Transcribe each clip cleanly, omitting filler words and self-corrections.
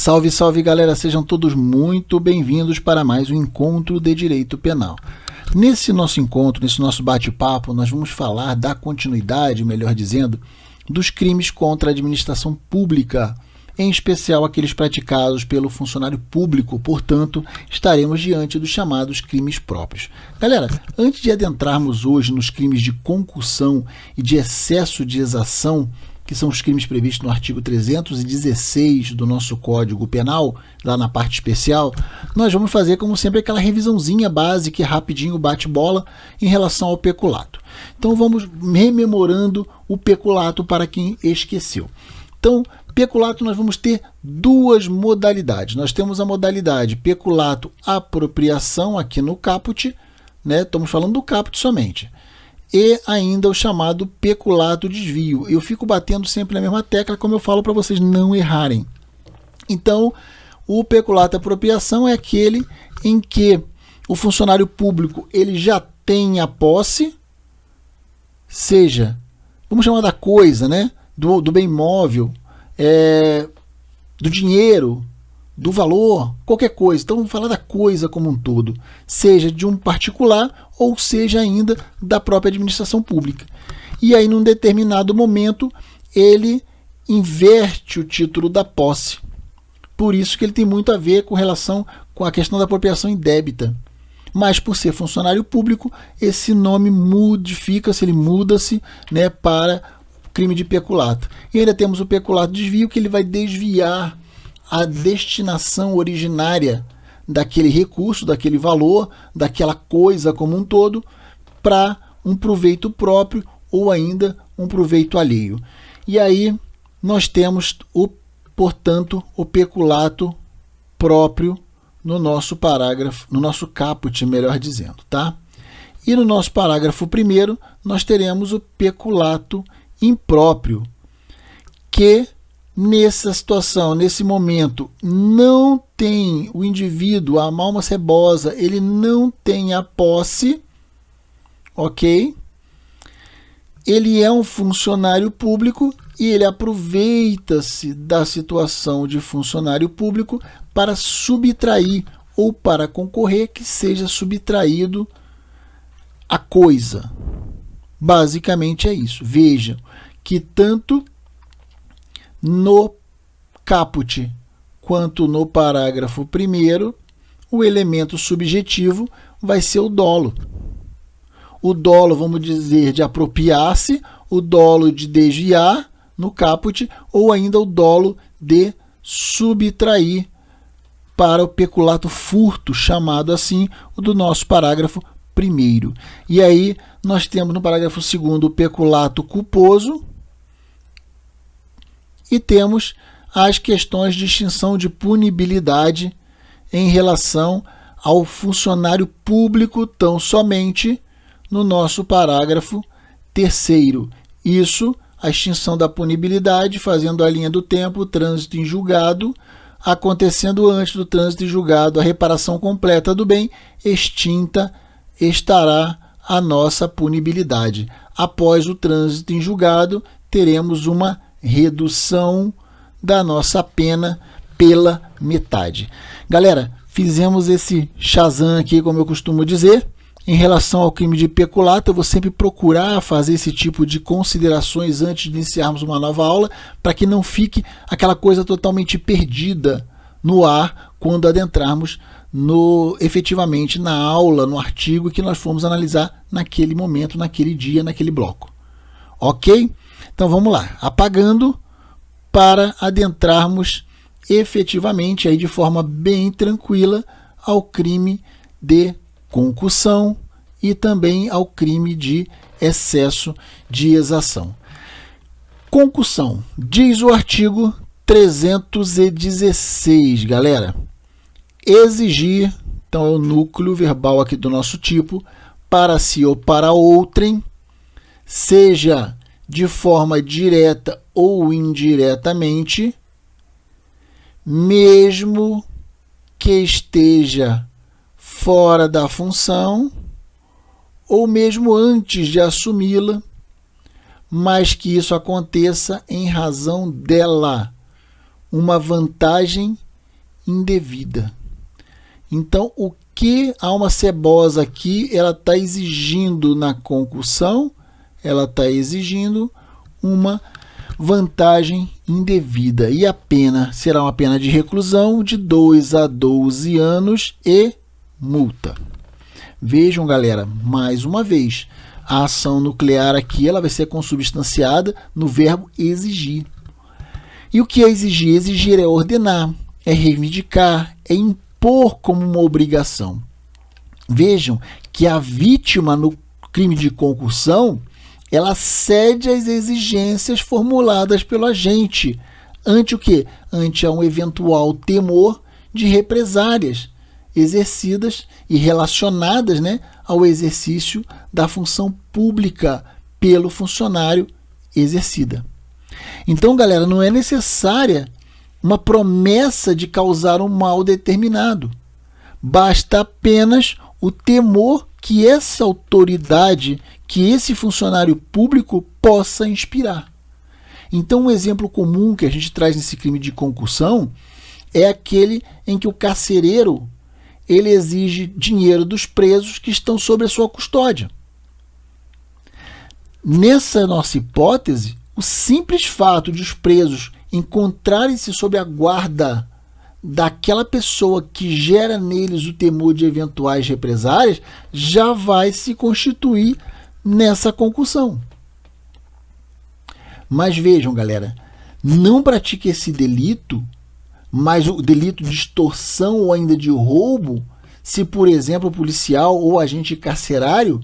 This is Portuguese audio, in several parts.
Salve, salve galera, sejam todos muito bem-vindos para mais um Encontro de Direito Penal. Nesse nosso encontro, nesse nosso bate-papo, nós vamos falar da continuidade, melhor dizendo, dos crimes contra a administração pública, em especial aqueles praticados pelo funcionário público, portanto, estaremos diante dos chamados crimes próprios. Galera, antes de adentrarmos hoje nos crimes de concussão e de excesso de exação, que são os crimes previstos no artigo 316 do nosso Código Penal, lá na parte especial, nós vamos fazer, como sempre, aquela revisãozinha básica e rapidinho bate-bola em relação ao peculato. Então vamos rememorando o peculato para quem esqueceu. Então, peculato nós vamos ter duas modalidades. Nós temos a modalidade peculato apropriação aqui no caput, né? Estamos falando do caput somente. E ainda o chamado peculato desvio. Eu fico batendo sempre na mesma tecla, como eu falo para vocês não errarem. Então, o peculato apropriação é aquele em que o funcionário público ele já tem a posse, seja, vamos chamar da coisa, né? Do bem móvel, do dinheiro, do valor, qualquer coisa. Então vamos falar da coisa como um todo, seja de um particular ou seja ainda da própria administração pública. E aí num determinado momento ele inverte o título da posse. Por isso que ele tem muito a ver com relação com a questão da apropriação indébita. Mas por ser funcionário público, esse nome modifica-se, ele muda-se, né, para crime de peculato. E ainda temos o peculato desvio, que ele vai desviar a destinação originária daquele recurso, daquele valor, daquela coisa como um todo, para um proveito próprio ou ainda um proveito alheio. E aí nós temos, portanto, o peculato próprio no nosso parágrafo, no nosso caput, melhor dizendo, tá? E no nosso parágrafo primeiro, nós teremos o peculato impróprio, que nessa situação, nesse momento, não tem o indivíduo, a alma cebosa, ele não tem a posse, ok? Ele é um funcionário público e ele aproveita-se da situação de funcionário público para subtrair ou para concorrer que seja subtraído a coisa. Basicamente é isso. Vejam que tanto no caput quanto no parágrafo primeiro, o elemento subjetivo vai ser o dolo. O dolo, vamos dizer, de apropriar-se, o dolo de desviar no caput, ou ainda o dolo de subtrair para o peculato furto, chamado assim, o do nosso parágrafo primeiro. E aí nós temos no parágrafo segundo o peculato culposo e temos as questões de extinção de punibilidade em relação ao funcionário público tão somente no nosso parágrafo terceiro. Isso, a extinção da punibilidade, fazendo a linha do tempo, o trânsito em julgado, acontecendo antes do trânsito em julgado, a reparação completa do bem, extinta estará a nossa punibilidade. Após o trânsito em julgado, teremos uma redução da nossa pena pela metade. Galera, fizemos esse Shazam aqui, como eu costumo dizer. Em relação ao crime de peculato, eu vou sempre procurar fazer esse tipo de considerações antes de iniciarmos uma nova aula, para que não fique aquela coisa totalmente perdida no ar quando adentrarmos efetivamente na aula, no artigo que nós fomos analisar naquele momento, naquele dia, naquele bloco. Ok? Então vamos lá, apagando para adentrarmos efetivamente aí de forma bem tranquila ao crime de concussão e também ao crime de excesso de exação. Concussão, diz o artigo 316, galera. Exigir, então é o núcleo verbal aqui do nosso tipo, para si ou para outrem, seja de forma direta ou indiretamente, mesmo que esteja fora da função ou mesmo antes de assumi-la, mas que isso aconteça em razão dela, uma vantagem indevida. Então, o que a alma cebosa aqui, ela está exigindo na concussão? Ela está exigindo uma vantagem indevida. E a pena será uma pena de reclusão de 2 a 12 anos e multa. Vejam, galera, mais uma vez, a ação nuclear aqui ela vai ser consubstanciada no verbo exigir. E o que é exigir? Exigir é ordenar, é reivindicar, é impor como uma obrigação. Vejam que a vítima no crime de concussão, ela cede às exigências formuladas pelo agente, ante o quê? Ante um eventual temor de represálias exercidas e relacionadas, né, ao exercício da função pública pelo funcionário exercida. Então, galera, não é necessária uma promessa de causar um mal determinado. Basta apenas o temor que essa autoridade, que esse funcionário público possa inspirar. Então, um exemplo comum que a gente traz nesse crime de concussão é aquele em que o carcereiro ele exige dinheiro dos presos que estão sob a sua custódia. Nessa nossa hipótese, o simples fato de os presos encontrarem-se sob a guarda daquela pessoa que gera neles o temor de eventuais represálias já vai se constituir nessa concussão. Mas vejam, galera, não pratique esse delito, mas o delito de extorsão ou ainda de roubo, se, por exemplo, o policial ou agente carcerário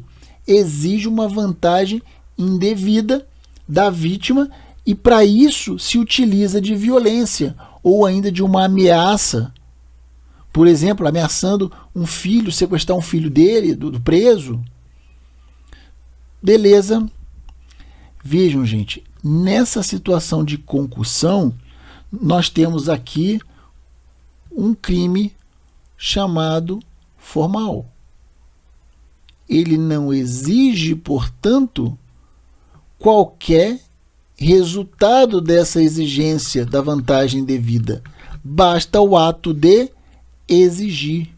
exige uma vantagem indevida da vítima e, para isso, se utiliza de violência ou ainda de uma ameaça. Por exemplo, ameaçando um filho, sequestrar um filho dele, do preso. Beleza. Vejam, gente, nessa situação de concussão, nós temos aqui um crime chamado formal. Ele não exige, portanto, qualquer resultado dessa exigência da vantagem devida. Basta o ato de exigir.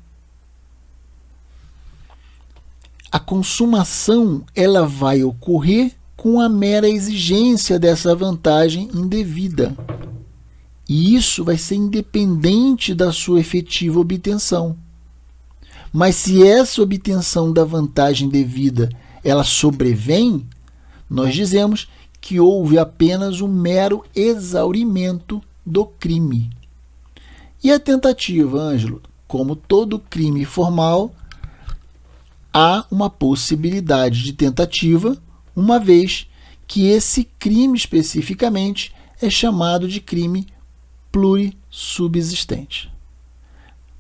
A consumação ela vai ocorrer com a mera exigência dessa vantagem indevida. E isso vai ser independente da sua efetiva obtenção. Mas se essa obtenção da vantagem devida ela sobrevém, nós dizemos que houve apenas um mero exaurimento do crime. E a tentativa, Ângelo? Como todo crime formal, há uma possibilidade de tentativa, uma vez que esse crime especificamente é chamado de crime plurissubsistente.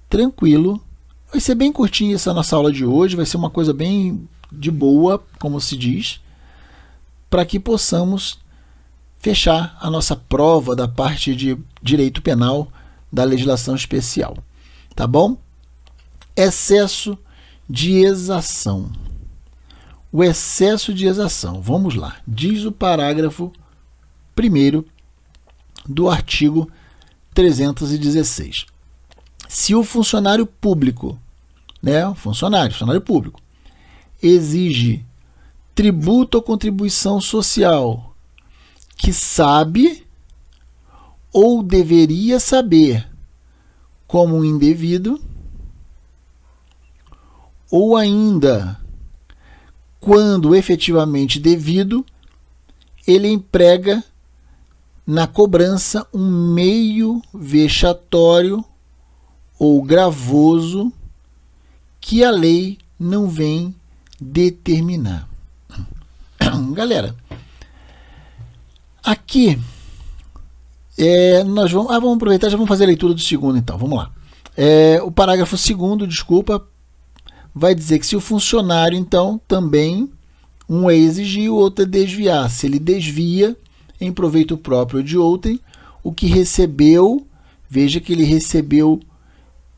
Tranquilo. Vai ser bem curtinha essa nossa aula de hoje, vai ser uma coisa bem de boa, como se diz, para que possamos fechar a nossa prova da parte de direito penal da legislação especial. Tá bom? Excesso de exação. O excesso de exação. Vamos lá. Diz o parágrafo 1º do artigo 316. Se o funcionário público, funcionário público, exige tributo ou contribuição social que sabe ou deveria saber como indevido, ou ainda, quando efetivamente devido, ele emprega na cobrança um meio vexatório ou gravoso que a lei não vem determinar. Galera, aqui nós vamos aproveitar, já vamos fazer a leitura do segundo então, vamos lá. O parágrafo 2º, desculpa, vai dizer que se o funcionário, então, também, um é exigir, o outro é desviar. Se ele desvia em proveito próprio de outrem, o que recebeu, veja que ele recebeu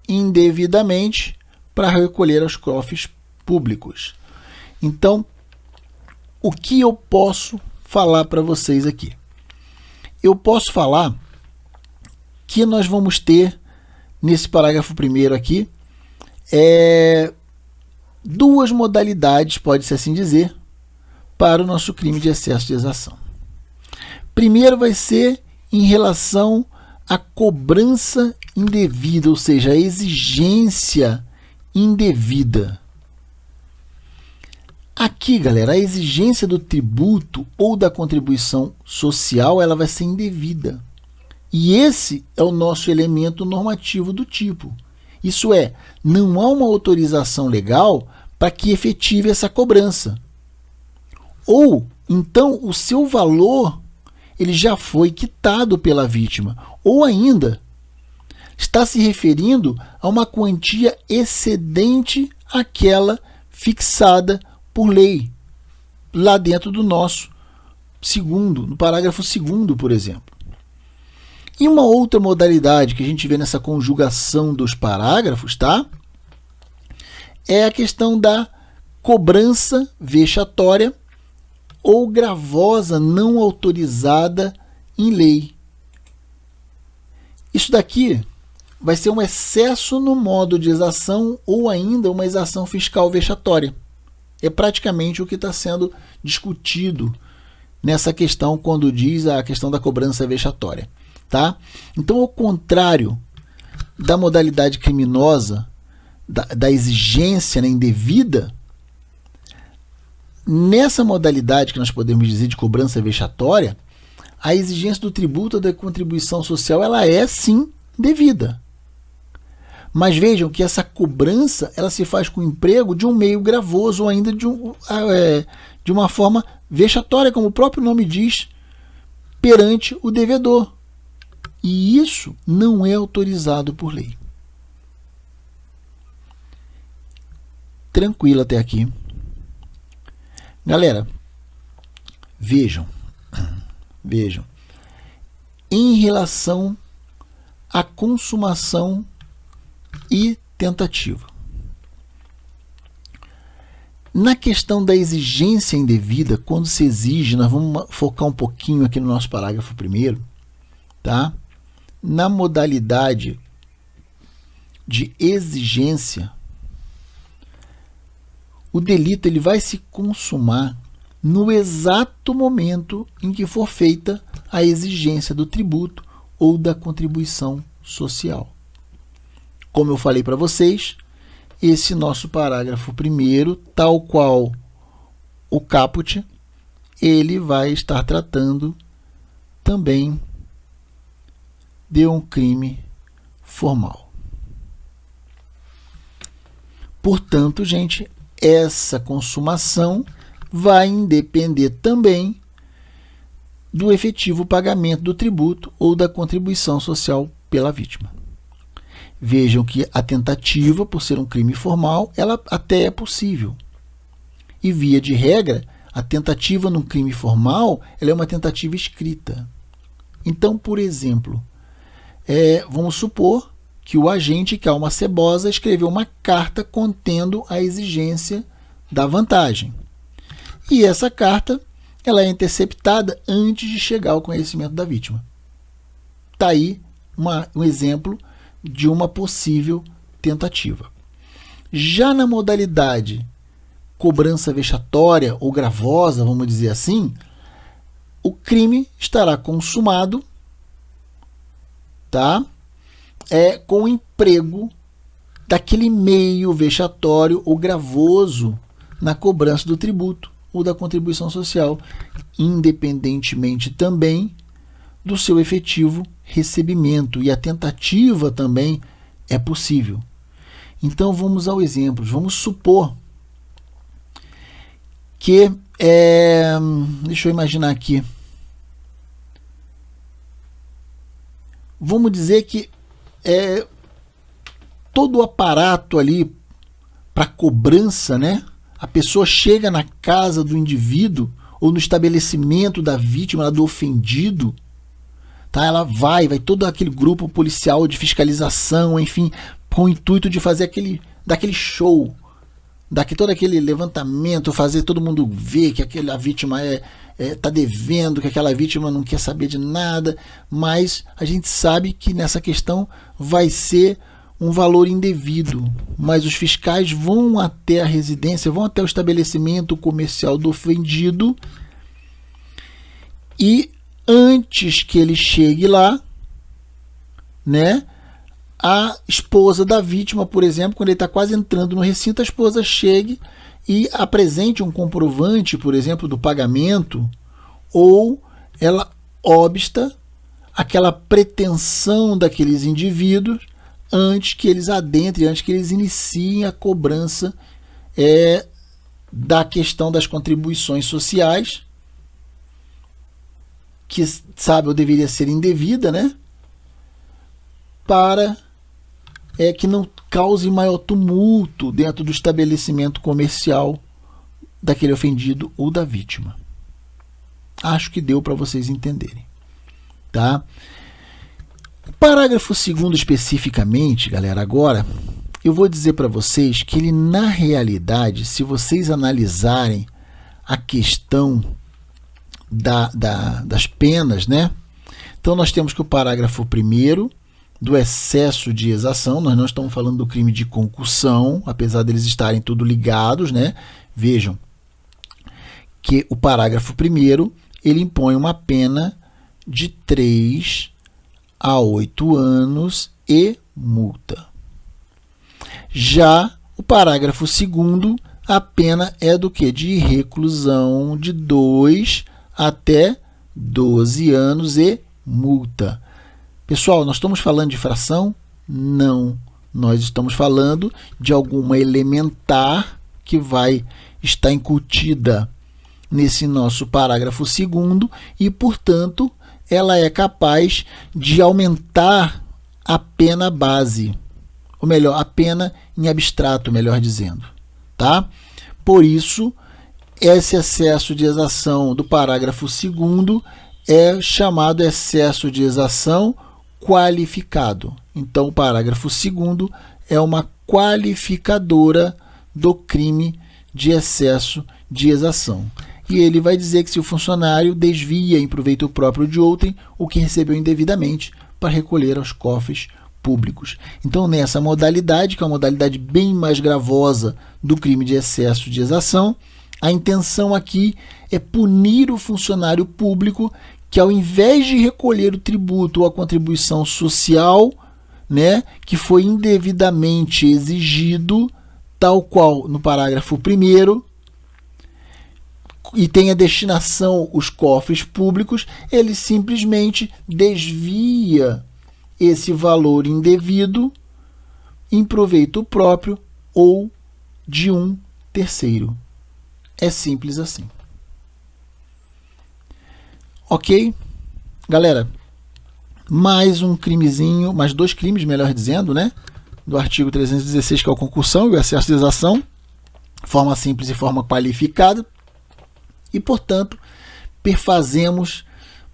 indevidamente para recolher aos cofres públicos. Então, o que eu posso falar para vocês aqui? Eu posso falar que nós vamos ter nesse parágrafo primeiro aqui, duas modalidades, pode-se assim dizer, para o nosso crime de excesso de exação. Primeiro vai ser em relação à cobrança indevida, ou seja, a exigência indevida. Aqui, galera, a exigência do tributo ou da contribuição social, ela vai ser indevida. E esse é o nosso elemento normativo do tipo. Isso é, não há uma autorização legal para que efetive essa cobrança. Ou, então, o seu valor ele já foi quitado pela vítima. Ou ainda, está se referindo a uma quantia excedente àquela fixada por lei, lá dentro do nosso segundo, no parágrafo 2º, por exemplo. E uma outra modalidade que a gente vê nessa conjugação dos parágrafos, tá? É a questão da cobrança vexatória ou gravosa não autorizada em lei. Isso daqui vai ser um excesso no modo de exação ou ainda uma exação fiscal vexatória. É praticamente o que está sendo discutido nessa questão quando diz a questão da cobrança vexatória. Tá? Então, ao contrário da modalidade criminosa, da exigência indevida, nessa modalidade que nós podemos dizer de cobrança vexatória, a exigência do tributo ou da contribuição social ela é sim devida. Mas vejam que essa cobrança ela se faz com o emprego de um meio gravoso ou ainda de uma forma vexatória, como o próprio nome diz, perante o devedor. E isso não é autorizado por lei. Tranquilo até aqui. Galera, vejam. Em relação à consumação e tentativa. Na questão da exigência indevida, quando se exige, nós vamos focar um pouquinho aqui no nosso parágrafo primeiro, tá? Na modalidade de exigência, o delito ele vai se consumar no exato momento em que for feita a exigência do tributo ou da contribuição social. Como eu falei para vocês, esse nosso parágrafo primeiro, tal qual o caput, ele vai estar tratando também de um crime formal. Portanto, gente, essa consumação vai depender também do efetivo pagamento do tributo ou da contribuição social pela vítima. Vejam que a tentativa, por ser um crime formal, ela até é possível. E, via de regra, a tentativa num crime formal ela é uma tentativa escrita. Então, por exemplo, vamos supor que o agente Calma Cebosa escreveu uma carta contendo a exigência da vantagem. E essa carta ela é interceptada antes de chegar ao conhecimento da vítima. Está aí um exemplo de uma possível tentativa. Já na modalidade cobrança vexatória ou gravosa, vamos dizer assim, o crime estará consumado, tá? Com o emprego daquele meio vexatório ou gravoso na cobrança do tributo ou da contribuição social, independentemente também do seu efetivo recebimento, e a tentativa também é possível. Então vamos ao exemplo. Vamos supor que, deixa eu imaginar aqui, vamos dizer que todo o aparato ali para cobrança, né? A pessoa chega na casa do indivíduo ou no estabelecimento da vítima, do ofendido, tá? Ela vai todo aquele grupo policial de fiscalização, enfim, com o intuito de fazer daquele show, todo aquele levantamento, fazer todo mundo ver que aquela vítima está devendo, que aquela vítima não quer saber de nada, mas a gente sabe que nessa questão vai ser um valor indevido, mas os fiscais vão até a residência, vão até o estabelecimento comercial do ofendido e antes que ele chegue lá, né, a esposa da vítima, por exemplo, quando ele está quase entrando no recinto, a esposa chegue e apresente um comprovante, por exemplo, do pagamento, ou ela obsta aquela pretensão daqueles indivíduos antes que eles adentrem, antes que eles iniciem a cobrança da questão das contribuições sociais, que, sabe, ou deveria ser indevida, né? Para que não cause maior tumulto dentro do estabelecimento comercial daquele ofendido ou da vítima. Acho que deu para vocês entenderem, tá? O parágrafo 2º especificamente, galera, agora eu vou dizer para vocês que ele, na realidade, se vocês analisarem a questão das penas, né? Então nós temos que o parágrafo 1º do excesso de exação, nós não estamos falando do crime de concussão, apesar deles estarem tudo ligados, né? Vejam que o parágrafo 1º ele impõe uma pena de 3 a 8 anos e multa. Já o parágrafo 2º, a pena é do que? De reclusão de 2 até 12 anos e multa. Pessoal, nós estamos falando de infração? Não. Nós estamos falando de alguma elementar que vai estar incutida nesse nosso parágrafo 2º e, portanto, ela é capaz de aumentar a pena base, ou melhor, a pena em abstrato, melhor dizendo, tá? Por isso, esse excesso de exação do parágrafo 2º é chamado excesso de exação qualificado. Então, o parágrafo 2º é uma qualificadora do crime de excesso de exação. E ele vai dizer que se o funcionário desvia em proveito próprio de outrem o que recebeu indevidamente para recolher aos cofres públicos. Então, nessa modalidade, que é uma modalidade bem mais gravosa do crime de excesso de exação, a intenção aqui é punir o funcionário público que, ao invés de recolher o tributo ou a contribuição social, né, que foi indevidamente exigido, tal qual no parágrafo 1º, e tem a destinação os cofres públicos, ele simplesmente desvia esse valor indevido em proveito próprio ou de um terceiro. É simples assim. Ok? Galera, mais um crimezinho, mais 2 crimes, melhor dizendo, né? Do artigo 316, que é a concussão e o excesso de exação, forma simples e forma qualificada. E, portanto, perfazemos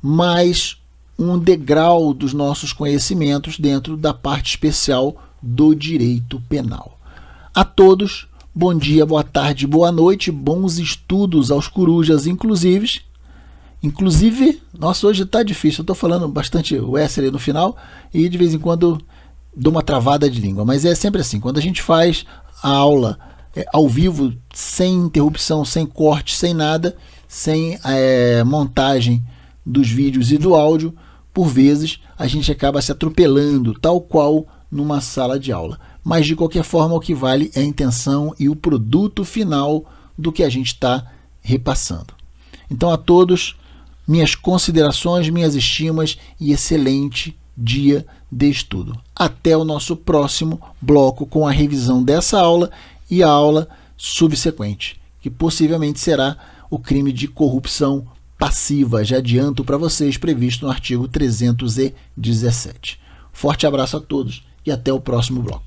mais um degrau dos nossos conhecimentos dentro da parte especial do direito penal. A todos, bom dia, boa tarde, boa noite, bons estudos aos corujas inclusive, nossa, hoje está difícil, eu estou falando bastante o S ali no final e de vez em quando dou uma travada de língua, mas é sempre assim, quando a gente faz a aula ao vivo, sem interrupção, sem corte, sem nada, sem montagem dos vídeos e do áudio, por vezes a gente acaba se atropelando, tal qual numa sala de aula. Mas de qualquer forma o que vale é a intenção e o produto final do que a gente está repassando. Então a todos, minhas considerações, minhas estimas e excelente dia de estudo. Até o nosso próximo bloco com a revisão dessa aula e a aula subsequente, que possivelmente será o crime de corrupção passiva, já adianto para vocês, previsto no artigo 317. Forte abraço a todos e até o próximo bloco.